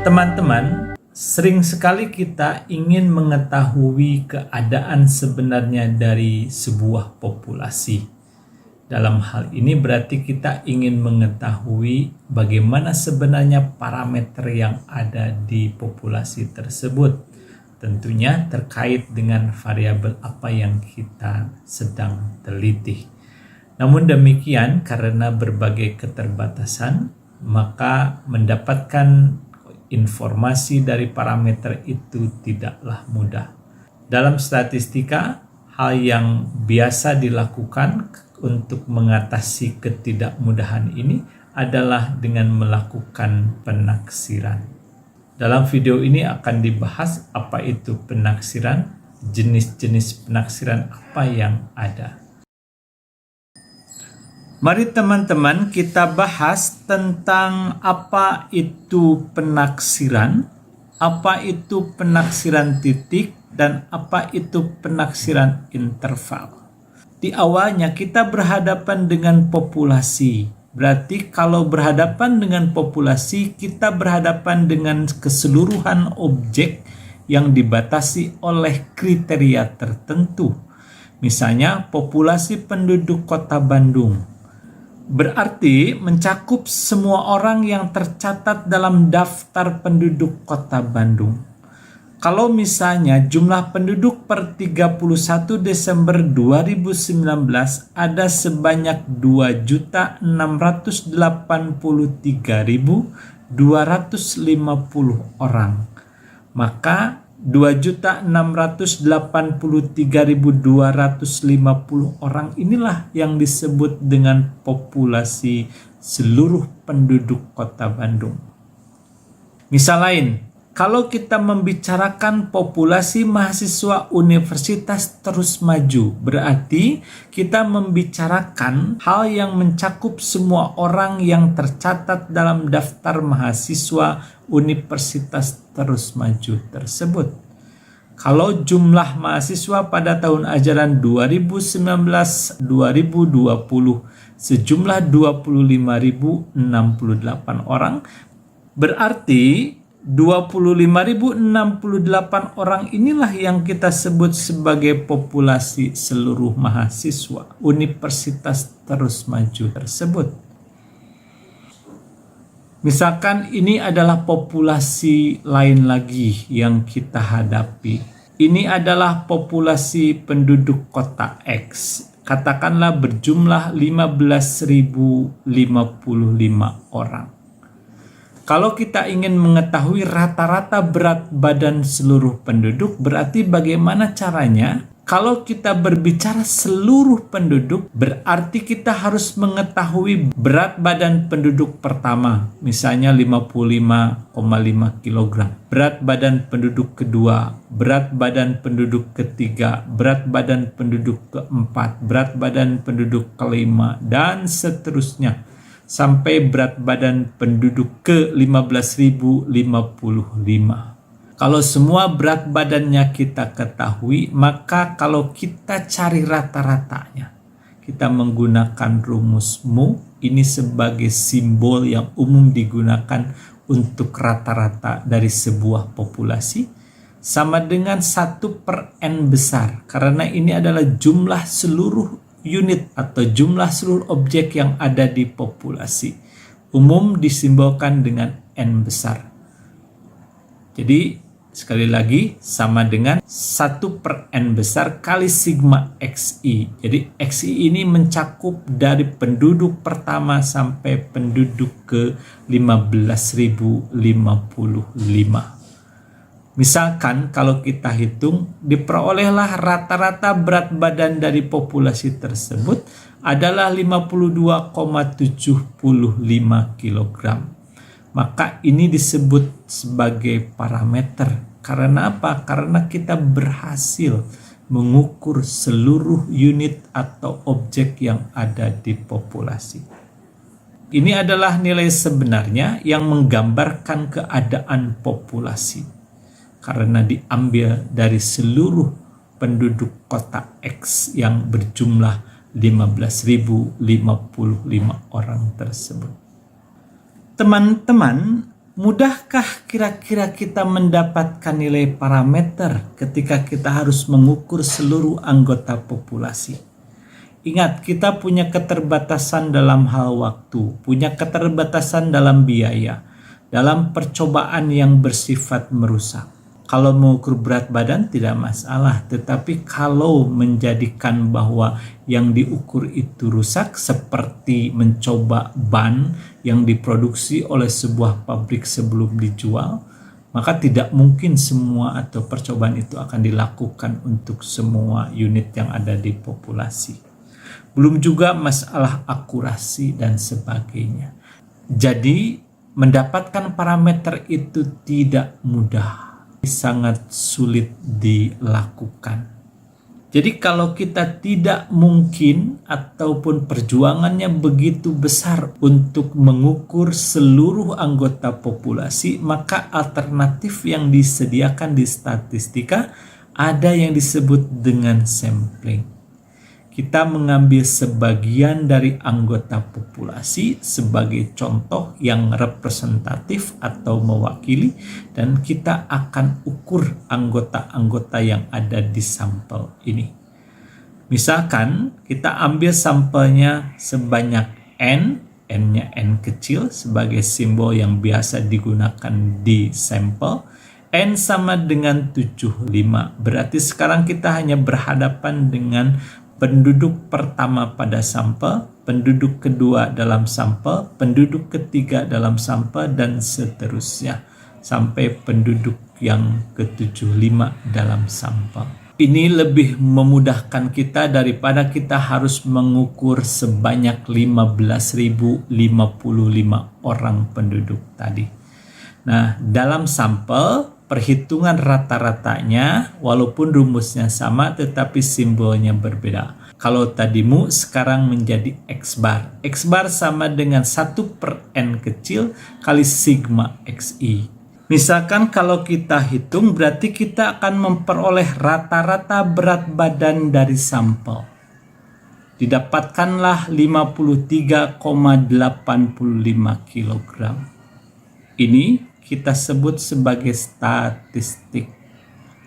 Teman-teman, sering sekali kita ingin mengetahui keadaan sebenarnya dari sebuah populasi. Dalam hal ini berarti kita ingin mengetahui bagaimana sebenarnya parameter yang ada di populasi tersebut. Tentunya terkait dengan variabel apa yang kita sedang teliti. Namun demikian, karena berbagai keterbatasan, maka mendapatkan informasi dari parameter itu tidaklah mudah. Dalam statistika, hal yang biasa dilakukan untuk mengatasi ketidakmudahan ini adalah dengan melakukan penaksiran. Dalam video ini akan dibahas apa itu penaksiran, jenis-jenis penaksiran apa yang ada. Mari teman-teman kita bahas tentang apa itu penaksiran titik, dan apa itu penaksiran interval. Di awalnya kita berhadapan dengan populasi. Berarti kalau berhadapan dengan populasi, kita berhadapan dengan keseluruhan objek yang dibatasi oleh kriteria tertentu. Misalnya populasi penduduk Kota Bandung. Berarti mencakup semua orang yang tercatat dalam daftar penduduk Kota Bandung. Kalau misalnya jumlah penduduk per 31 Desember 2019 ada sebanyak 2.683.250 orang, maka 2.683.250 orang inilah yang disebut dengan populasi seluruh penduduk Kota Bandung. Misal lain, kalau kita membicarakan populasi mahasiswa universitas terus maju, berarti kita membicarakan hal yang mencakup semua orang yang tercatat dalam daftar mahasiswa universitas terus maju tersebut. Kalau jumlah mahasiswa pada tahun ajaran 2019-2020 sejumlah 25.068 orang, berarti 25.068 orang inilah yang kita sebut sebagai populasi seluruh mahasiswa universitas terus maju tersebut. Misalkan ini adalah populasi lain lagi yang kita hadapi. Ini adalah populasi penduduk kota X. Katakanlah berjumlah 15.055 orang. Kalau kita ingin mengetahui rata-rata berat badan seluruh penduduk, berarti bagaimana caranya? Kalau kita berbicara seluruh penduduk, berarti kita harus mengetahui berat badan penduduk pertama, misalnya 55,5 kg. Berat badan penduduk kedua, berat badan penduduk ketiga, berat badan penduduk keempat, berat badan penduduk kelima, dan seterusnya. Sampai berat badan penduduk ke 15.055. Kalau semua berat badannya kita ketahui, maka kalau kita cari rata-ratanya, kita menggunakan rumus mu. Ini sebagai simbol yang umum digunakan untuk rata-rata dari sebuah populasi, sama dengan 1/n besar, karena ini adalah jumlah seluruh unit atau jumlah seluruh objek yang ada di populasi. Umum disimbolkan dengan n besar. Jadi sekali lagi sama dengan 1/n besar kali sigma xi. Jadi xi ini mencakup dari penduduk pertama sampai penduduk ke 15.055. Misalkan kalau kita hitung, diperolehlah rata-rata berat badan dari populasi tersebut adalah 52,75 kg. Maka ini disebut sebagai parameter. Karena apa? Karena kita berhasil mengukur seluruh unit atau objek yang ada di populasi. Ini adalah nilai sebenarnya yang menggambarkan keadaan populasi. Karena diambil dari seluruh penduduk kota X yang berjumlah 15.055 orang tersebut. Teman-teman, Mudahkah kira-kira kita mendapatkan nilai parameter ketika kita harus mengukur seluruh anggota populasi? Ingat, kita punya keterbatasan dalam hal waktu, punya keterbatasan dalam biaya, dalam percobaan yang bersifat merusak. Kalau mengukur berat badan tidak masalah, tetapi kalau menjadikan bahwa yang diukur itu rusak, seperti mencoba ban yang diproduksi oleh sebuah pabrik sebelum dijual, maka tidak mungkin semua atau percobaan itu akan dilakukan untuk semua unit yang ada di populasi. Belum juga masalah akurasi dan sebagainya. Jadi mendapatkan parameter itu tidak mudah, sangat sulit dilakukan. Jadi kalau kita tidak mungkin ataupun perjuangannya begitu besar untuk mengukur seluruh anggota populasi, maka alternatif yang disediakan di statistika ada yang disebut dengan sampling. Kita mengambil sebagian dari anggota populasi sebagai contoh yang representatif atau mewakili, dan kita akan ukur anggota-anggota yang ada di sampel ini. Misalkan kita ambil sampelnya sebanyak N, N-nya N kecil sebagai simbol yang biasa digunakan di sampel. N sama dengan 75, berarti sekarang kita hanya berhadapan dengan penduduk pertama pada sampel, penduduk kedua dalam sampel, penduduk ketiga dalam sampel, dan seterusnya sampai penduduk yang ke-75 dalam sampel. Ini lebih memudahkan kita daripada kita harus mengukur sebanyak 15.055 orang penduduk tadi. Nah, dalam sampel perhitungan rata-ratanya walaupun rumusnya sama tetapi simbolnya berbeda. Kalau tadi mu sekarang menjadi X bar. X bar sama dengan 1/N kecil kali sigma XI. Misalkan kalau kita hitung berarti kita akan memperoleh rata-rata berat badan dari sampel. Didapatkanlah 53,85 kg. Ini kita sebut sebagai statistik.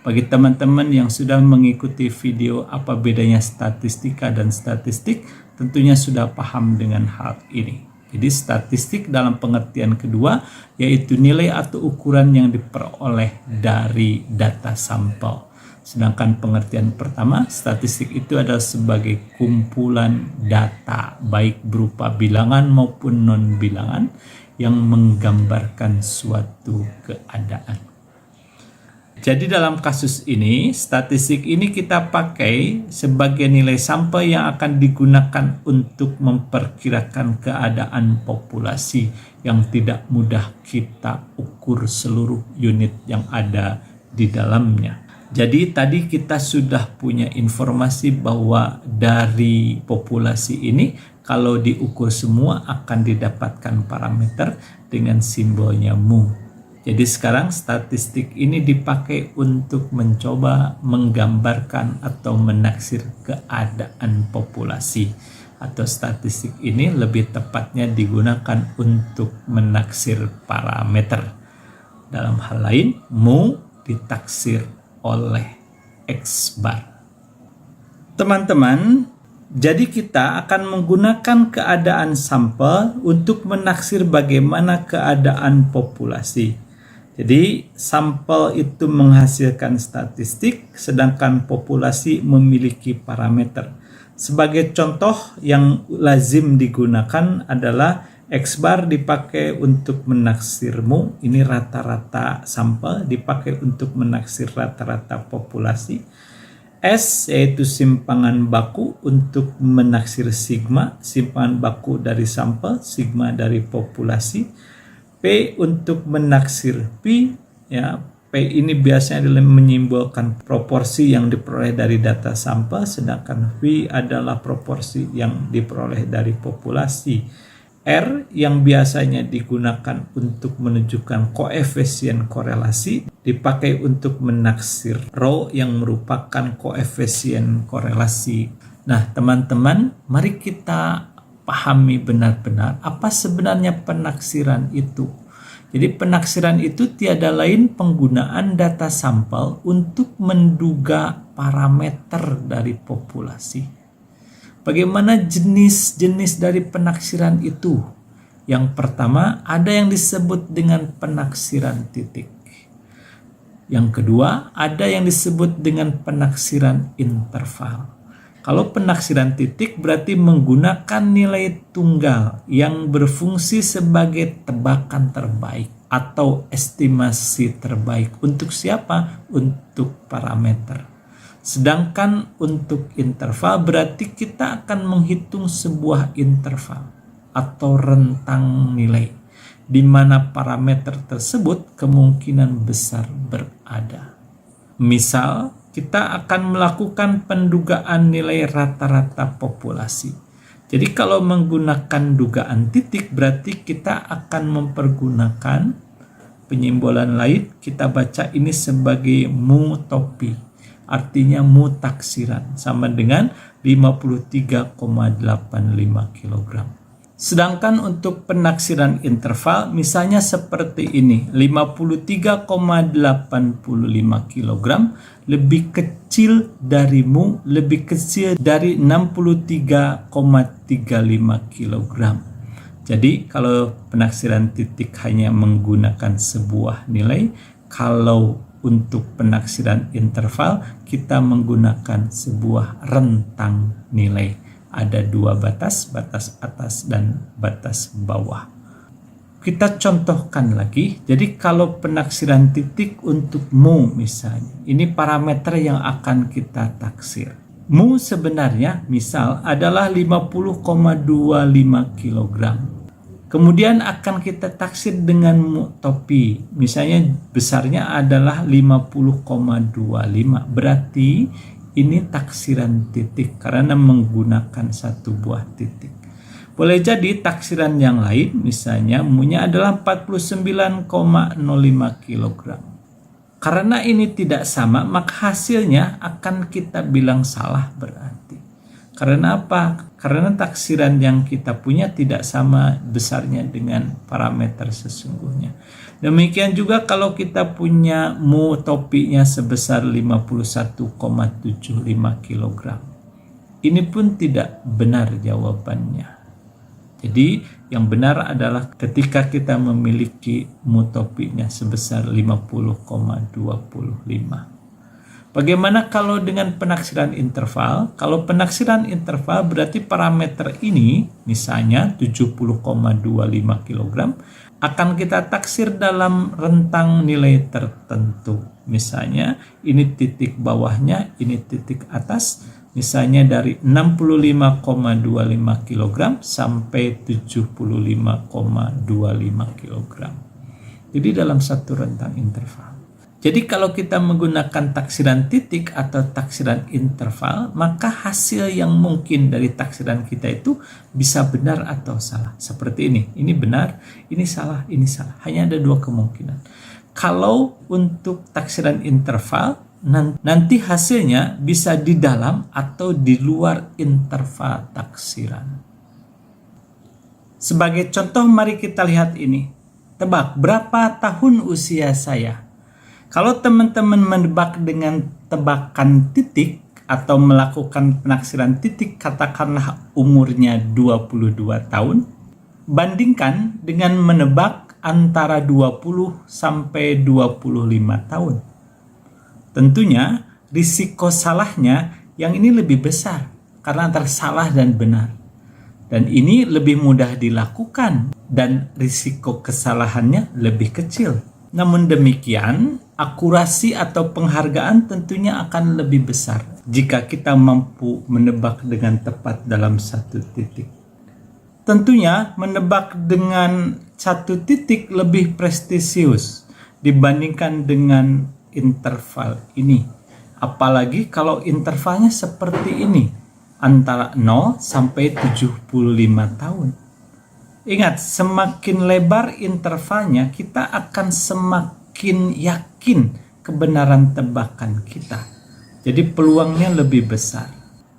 Bagi teman-teman yang sudah mengikuti video apa bedanya statistika dan statistik, tentunya sudah paham dengan hal ini. Jadi statistik dalam pengertian kedua yaitu nilai atau ukuran yang diperoleh dari data sampel. Sedangkan pengertian pertama, statistik itu adalah sebagai kumpulan data baik berupa bilangan maupun non-bilangan yang menggambarkan suatu keadaan. Jadi dalam kasus ini, statistik ini kita pakai sebagai nilai sampel yang akan digunakan untuk memperkirakan keadaan populasi yang tidak mudah kita ukur seluruh unit yang ada di dalamnya. Jadi tadi kita sudah punya informasi bahwa dari populasi ini kalau diukur semua akan didapatkan parameter dengan simbolnya mu. Jadi sekarang statistik ini dipakai untuk mencoba menggambarkan atau menaksir keadaan populasi. Atau statistik ini lebih tepatnya digunakan untuk menaksir parameter. Dalam hal lain, mu ditaksir oleh X bar. Teman-teman, jadi kita akan menggunakan keadaan sampel untuk menaksir bagaimana keadaan populasi. Jadi sampel itu menghasilkan statistik, sedangkan populasi memiliki parameter. Sebagai contoh yang lazim digunakan adalah X bar dipakai untuk menaksir mu, ini rata-rata sampel, dipakai untuk menaksir rata-rata populasi. S yaitu simpangan baku untuk menaksir sigma, simpangan baku dari sampel, sigma dari populasi. P untuk menaksir pi, ya. P ini biasanya adalah menyimbolkan proporsi yang diperoleh dari data sampel, sedangkan V adalah proporsi yang diperoleh dari populasi. R yang biasanya digunakan untuk menunjukkan koefisien korelasi dipakai untuk menaksir rho yang merupakan koefisien korelasi. Nah, teman-teman, mari kita pahami benar-benar apa sebenarnya penaksiran itu. Jadi penaksiran itu tiada lain penggunaan data sampel untuk menduga parameter dari populasi. Bagaimana jenis-jenis dari penaksiran itu? Yang pertama, ada yang disebut dengan penaksiran titik. Yang kedua, ada yang disebut dengan penaksiran interval. Kalau penaksiran titik berarti menggunakan nilai tunggal yang berfungsi sebagai tebakan terbaik atau estimasi terbaik. Untuk siapa? Untuk parameter. Sedangkan untuk interval berarti kita akan menghitung sebuah interval atau rentang nilai di mana parameter tersebut kemungkinan besar berada. Misal, kita akan melakukan pendugaan nilai rata-rata populasi. Jadi kalau menggunakan dugaan titik berarti kita akan mempergunakan penyimbolan lain. Kita baca ini sebagai mu topi, artinya mu taksiran, sama dengan 53,85 kg. Sedangkan untuk penaksiran interval misalnya seperti ini, 53,85 kg lebih kecil dari mu, lebih kecil dari 63,35 kg. Jadi kalau penaksiran titik hanya menggunakan sebuah nilai, kalau untuk penaksiran interval kita menggunakan sebuah rentang nilai. Ada dua batas, batas atas dan batas bawah. Kita contohkan lagi. Jadi kalau penaksiran titik untuk mu misalnya, ini parameter yang akan kita taksir. Mu sebenarnya misal adalah 50,25 kg. Kemudian akan kita taksir dengan mu topi. Misalnya besarnya adalah 50,25. Berarti ini taksiran titik karena menggunakan satu buah titik. Boleh jadi taksiran yang lain, misalnya mu-nya adalah 49,05 kg. Karena ini tidak sama, maka hasilnya akan kita bilang salah berarti. Karena apa? Karena taksiran yang kita punya tidak sama besarnya dengan parameter sesungguhnya. Demikian juga kalau kita punya mu topinya sebesar 51,75 kg. Ini pun tidak benar jawabannya. Jadi yang benar adalah ketika kita memiliki mu topinya sebesar 50,25. Bagaimana kalau dengan penaksiran interval? Kalau penaksiran interval berarti parameter ini misalnya 70,25 kg akan kita taksir dalam rentang nilai tertentu. Misalnya ini titik bawahnya, ini titik atas. Misalnya dari 65,25 kg sampai 75,25 kg. Jadi dalam satu rentang interval. Jadi kalau kita menggunakan taksiran titik atau taksiran interval, maka hasil yang mungkin dari taksiran kita itu bisa benar atau salah. Seperti ini benar, ini salah, ini salah. Hanya ada dua kemungkinan. Kalau untuk taksiran interval, nanti hasilnya bisa di dalam atau di luar interval taksiran. Sebagai contoh, mari kita lihat ini. Tebak, berapa tahun usia saya? Kalau teman-teman menebak dengan tebakan titik atau melakukan penaksiran titik, katakanlah umurnya 22 tahun, bandingkan dengan menebak antara 20 sampai 25 tahun. Tentunya risiko salahnya yang ini lebih besar karena antara salah dan benar. Dan ini lebih mudah dilakukan dan risiko kesalahannya lebih kecil. Namun demikian, akurasi atau penghargaan tentunya akan lebih besar jika kita mampu menebak dengan tepat dalam satu titik. Tentunya menebak dengan satu titik lebih prestisius dibandingkan dengan interval ini. Apalagi kalau intervalnya seperti ini, antara 0 sampai 75 tahun. Ingat, semakin lebar intervalnya, kita akan semakin yakin kebenaran tebakan kita. Jadi peluangnya lebih besar.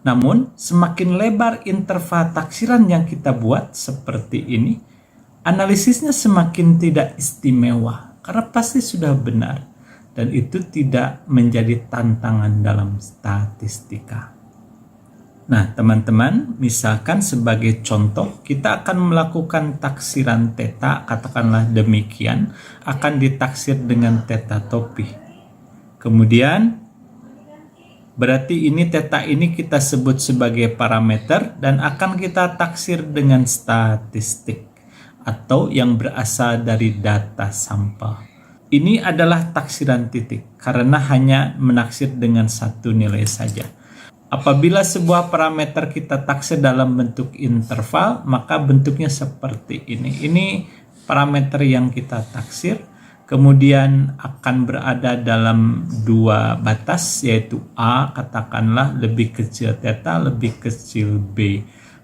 Namun, semakin lebar interval taksiran yang kita buat seperti ini, analisisnya semakin tidak istimewa karena pasti sudah benar dan itu tidak menjadi tantangan dalam statistika. Nah, teman-teman, misalkan sebagai contoh kita akan melakukan taksiran theta, katakanlah demikian, akan ditaksir dengan theta topi. Kemudian berarti ini theta ini kita sebut sebagai parameter dan akan kita taksir dengan statistik atau yang berasal dari data sampel. Ini adalah taksiran titik karena hanya menaksir dengan satu nilai saja. Apabila sebuah parameter kita taksir dalam bentuk interval, maka bentuknya seperti ini. Ini parameter yang kita taksir, kemudian akan berada dalam dua batas, yaitu A, katakanlah lebih kecil theta, lebih kecil B.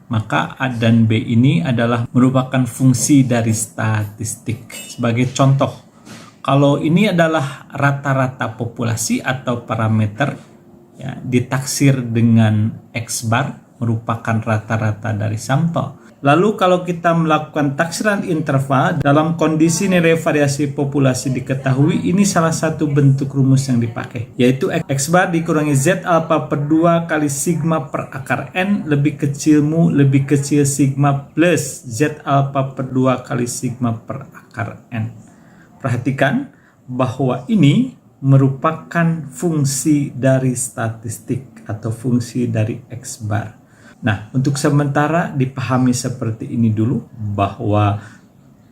Maka A dan B ini adalah merupakan fungsi dari statistik. Sebagai contoh, kalau ini adalah rata-rata populasi atau parameter, ya, ditaksir dengan X bar merupakan rata-rata dari sampel. Lalu kalau kita melakukan taksiran interval dalam kondisi nilai variasi populasi diketahui, ini salah satu bentuk rumus yang dipakai, yaitu X bar dikurangi Z alpha per 2 kali sigma per akar N lebih kecil mu lebih kecil sigma plus Z alpha per 2 kali sigma per akar N. Perhatikan bahwa ini merupakan fungsi dari statistik atau fungsi dari X bar. Nah, untuk sementara dipahami seperti ini dulu, bahwa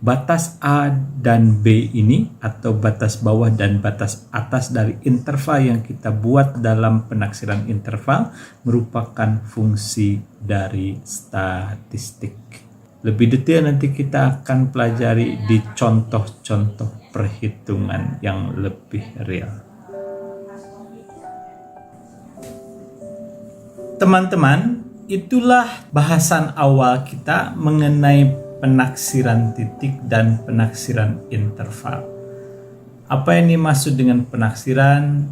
batas A dan B ini atau batas bawah dan batas atas dari interval yang kita buat dalam penaksiran interval merupakan fungsi dari statistik. Lebih detail nanti kita akan pelajari di contoh-contoh perhitungan yang lebih real. Teman-teman, itulah bahasan awal kita mengenai penaksiran titik dan penaksiran interval. Apa yang dimaksud dengan penaksiran?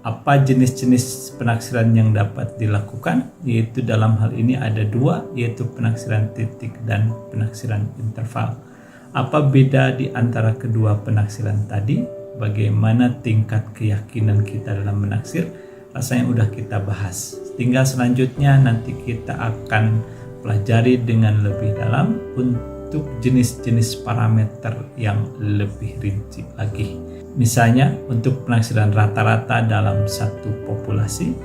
Apa jenis-jenis penaksiran yang dapat dilakukan? Yaitu dalam hal ini ada dua, yaitu penaksiran titik dan penaksiran interval. Apa beda di antara kedua penaksiran tadi? Bagaimana tingkat keyakinan kita dalam menaksir? Rasanya udah kita bahas. Tinggal selanjutnya nanti kita akan pelajari dengan lebih dalam untuk jenis-jenis parameter yang lebih rinci lagi. Misalnya untuk penaksiran rata-rata dalam satu populasi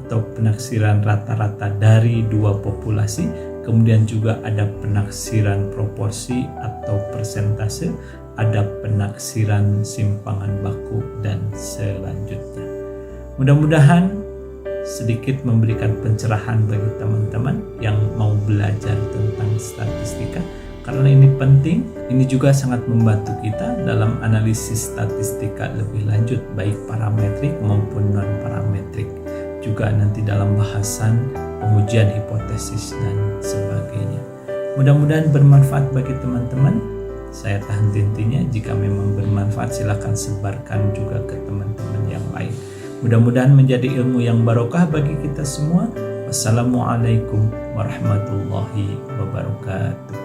atau penaksiran rata-rata dari dua populasi, kemudian juga ada penaksiran proporsi atau persentase, ada penaksiran simpangan baku dan selanjutnya. Mudah-mudahan sedikit memberikan pencerahan bagi teman-teman yang mau belajar tentang statistika. Karena ini penting, ini juga sangat membantu kita dalam analisis statistika lebih lanjut, baik parametrik maupun non-parametrik. Juga nanti dalam bahasan pengujian hipotesis dan sebagainya. Mudah-mudahan bermanfaat bagi teman-teman. Saya tahan intinya, jika memang bermanfaat silakan sebarkan juga ke teman-teman yang lain. Mudah-mudahan menjadi ilmu yang barokah bagi kita semua. Wassalamualaikum warahmatullahi wabarakatuh.